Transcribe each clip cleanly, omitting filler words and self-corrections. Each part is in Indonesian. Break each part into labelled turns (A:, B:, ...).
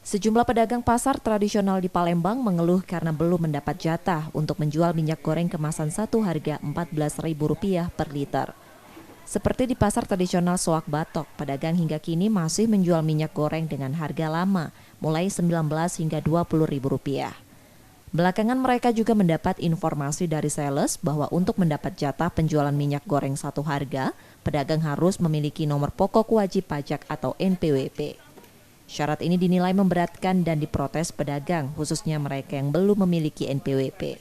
A: Sejumlah pedagang pasar tradisional di Palembang mengeluh karena belum mendapat jatah untuk menjual minyak goreng kemasan satu harga Rp14.000 per liter. Seperti di pasar tradisional Soak Batok, pedagang hingga kini masih menjual minyak goreng dengan harga lama, mulai Rp19 hingga Rp20.000. Belakangan mereka juga mendapat informasi dari sales bahwa untuk mendapat jatah penjualan minyak goreng satu harga, pedagang harus memiliki nomor pokok wajib pajak atau NPWP. Syarat ini dinilai memberatkan dan diprotes pedagang, khususnya mereka yang belum memiliki NPWP.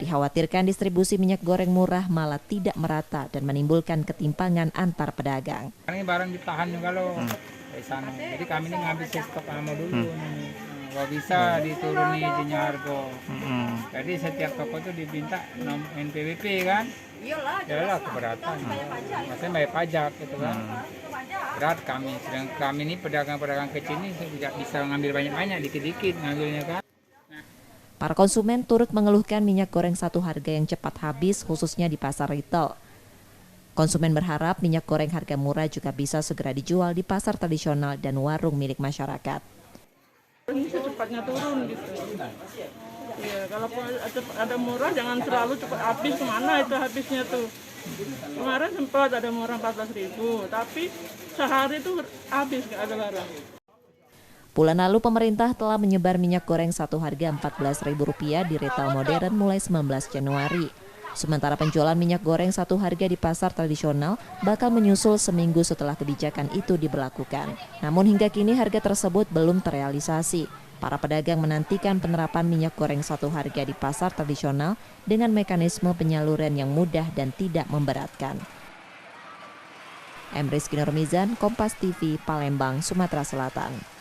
A: Dikhawatirkan distribusi minyak goreng murah malah tidak merata dan menimbulkan ketimpangan antar pedagang.
B: Ini barang ditahan kalau dari sana. Jadi kami ini ngambil stok lama dulu. Nggak bisa dituruni izinnya harga. Jadi setiap toko itu diminta NPWP kan. Iyalah keberatan. Maksudnya bayar pajak gitu kan. Berat kami. Sedang kami ini pedagang-pedagang kecil ini tidak bisa ngambil banyak-banyak, dikit-dikit ngambilnya kan.
A: Para konsumen turut mengeluhkan minyak goreng satu harga yang cepat habis, khususnya di pasar retail. Konsumen berharap minyak goreng harga murah juga bisa segera dijual di pasar tradisional dan warung milik masyarakat.
C: Ini secepatnya turun gitu. Ya, kalau ada murah jangan terlalu cepat habis, kemana itu habisnya tuh. Kemarin sempat ada murah 14.000, tapi sehari itu habis nggak ada barang.
A: Bulan lalu pemerintah telah menyebar minyak goreng satu harga Rp14.000 di retail modern mulai 19 Januari. Sementara penjualan minyak goreng satu harga di pasar tradisional bakal menyusul seminggu setelah kebijakan itu diberlakukan. Namun hingga kini harga tersebut belum terrealisasi. Para pedagang menantikan penerapan minyak goreng satu harga di pasar tradisional dengan mekanisme penyaluran yang mudah dan tidak memberatkan. Rizky Nurmizan, Kompas TV, Palembang, Sumatera Selatan.